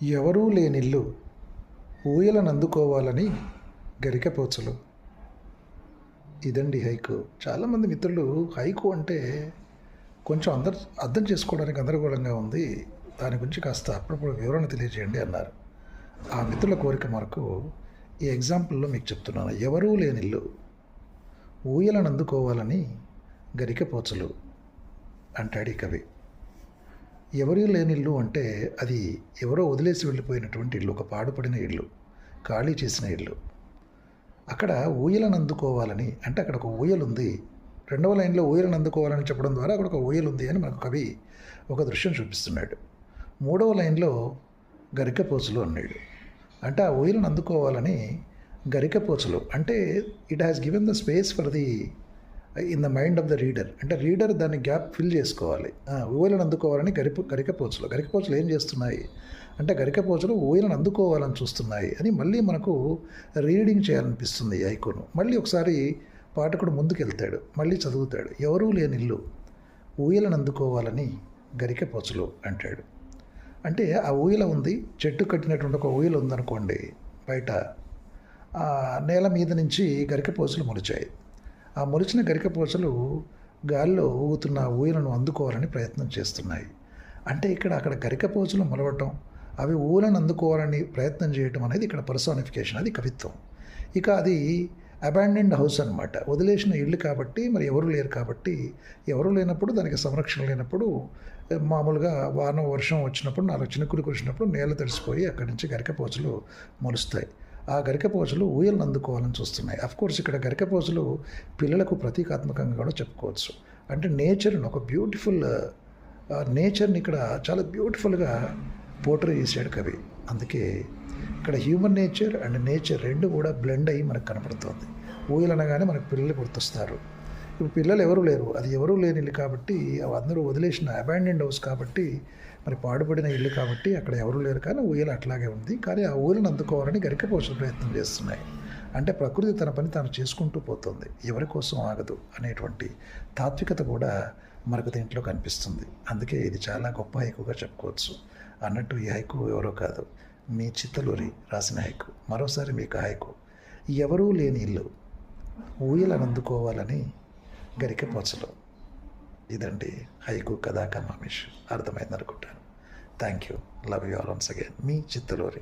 ఎవరూ లేనిల్లు ఊయలనందుకోవాలని గరికపోచలు. ఇదండి హైకు. చాలామంది మిత్రులు హైకు అంటే కొంచెం అర్థం చేసుకోవడానికి గందరగోళంగా ఉంది, దాని గురించి కాస్త అప్పుడప్పుడు వివరణ తెలియజేయండి అన్నారు. ఆ మిత్రుల కోరిక మేరకు ఈ ఎగ్జాంపుల్లో మీకు చెప్తున్నాను. ఎవరూ లేనిల్లు ఊయలనందుకోవాలని గరికపోచలు అంటాడు ఈ కవి. ఎవరూ లేని ఇల్లు అంటే అది ఎవరో వదిలేసి వెళ్ళిపోయినటువంటి ఇల్లు, ఒక పాడుపడిన ఇల్లు, ఖాళీ చేసిన ఇల్లు. అక్కడ ఊయలను అందుకోవాలని అంటే అక్కడ ఒక ఊయలు ఉంది. రెండవ లైన్లో ఊయలను అందుకోవాలని చెప్పడం ద్వారా అక్కడ ఒక ఊయలు ఉంది అని మనకు కవి ఒక దృశ్యం చూపిస్తున్నాడు. మూడవ లైన్లో గరికపోచలు అన్నాడు. అంటే ఆ ఊయలను అందుకోవాలని గరికపోచలు అంటే it has given the space for the in the mind of the reader. అంటే రీడర్ దాన్ని గ్యాప్ ఫిల్ చేసుకోవాలి. ఊయలను అందుకోవాలని గరికపోచలు ఏం చేస్తున్నాయి అంటే గరికపోచలు ఊయలను అందుకోవాలని చూస్తున్నాయి అని మళ్ళీ మనకు రీడింగ్ చేయాలనిపిస్తుంది ఈ ఐకోను. మళ్ళీ ఒకసారి పాఠకుడు ముందుకెళ్తాడు, మళ్ళీ చదువుతాడు. ఎవరూ లేని ఇల్లు ఊయలను అందుకోవాలని గరికపోచలు అంటాడు. అంటే ఆ ఊయల ఉంది, చెట్టు కట్టినటువంటి ఒక ఊయల ఉందనుకోండి, బయట నేల మీద నుంచి గరికపోచలు మొలిచాయి. ఆ మొలిచిన గరికపోచలు గాల్లో ఊగుతున్న ఊయలను అందుకోవాలని ప్రయత్నం చేస్తున్నాయి. అంటే అక్కడ గరికపోచలు మొలవటం, అవి ఊయలను అందుకోవాలని ప్రయత్నం చేయటం అనేది ఇక్కడ పర్సానిఫికేషన్, అది కవిత్వం. ఇక అది అబాండెన్డ్ హౌస్ అనమాట, వదిలేసిన ఇల్లు కాబట్టి మరి ఎవరు లేరు కాబట్టి, ఎవరు లేనప్పుడు దానికి సంరక్షణ లేనప్పుడు మామూలుగా వాన వర్షం వచ్చినప్పుడు 4 చినుకులు కురిసినప్పుడు నేల తడిసిపోయి అక్కడి నుంచి గరికపోచలు మొలుస్తాయి. ఆ గరికపోచలు ఊయలను అందుకోవాలని చూస్తున్నాయి. అఫ్కోర్స్ ఇక్కడ గరికపోచలు పిల్లలకు ప్రతీకాత్మకంగా కూడా చెప్పుకోవచ్చు. అంటే నేచర్ని, ఒక బ్యూటిఫుల్ నేచర్ని ఇక్కడ చాలా బ్యూటిఫుల్గా పోర్ట్రే చేశాడు కవి. అందుకే ఇక్కడ హ్యూమన్ నేచర్ అండ్ నేచర్ రెండు కూడా బ్లెండ్ అయ్యి మనకు కనపడుతుంది. ఊయలు అనగానే మనకు పిల్లలు గుర్తొస్తారు. ఇప్పుడు పిల్లలు ఎవరు లేరు, అది ఎవరూ లేని ఇల్లు కాబట్టి, అందరూ వదిలేసిన అబాండెన్డ్ హౌస్ కాబట్టి, మరి పాడుపడిన ఇల్లు కాబట్టి అక్కడ ఎవరు లేరు. కానీ ఊయల అట్లాగే ఉంది. కానీ ఆ ఊయలను అందుకోవాలని గరికపోచలు ప్రయత్నం చేస్తున్నాయి. అంటే ప్రకృతి తన పని తాను చేసుకుంటూ పోతుంది, ఎవరి కోసం ఆగదు అనేటువంటి తాత్వికత కూడా మనకు దీంట్లో కనిపిస్తుంది. అందుకే ఇది చాలా గొప్ప హైకుగా చెప్పుకోవచ్చు. అన్నట్టు ఈ హైకు ఎవరో కాదు, మీ చిత్తలూరి రాసిన హైకు. మరోసారి మీకు హైకు. ఎవరూ లేని ఇల్లు ఊయలను అందుకోవాలని గరికపోచలు. ఇదండి హైకు కథా కమామిష్. అర్థమైంది అనుకుంటాను. Thank you. Love you all once again. Me Chittaluri.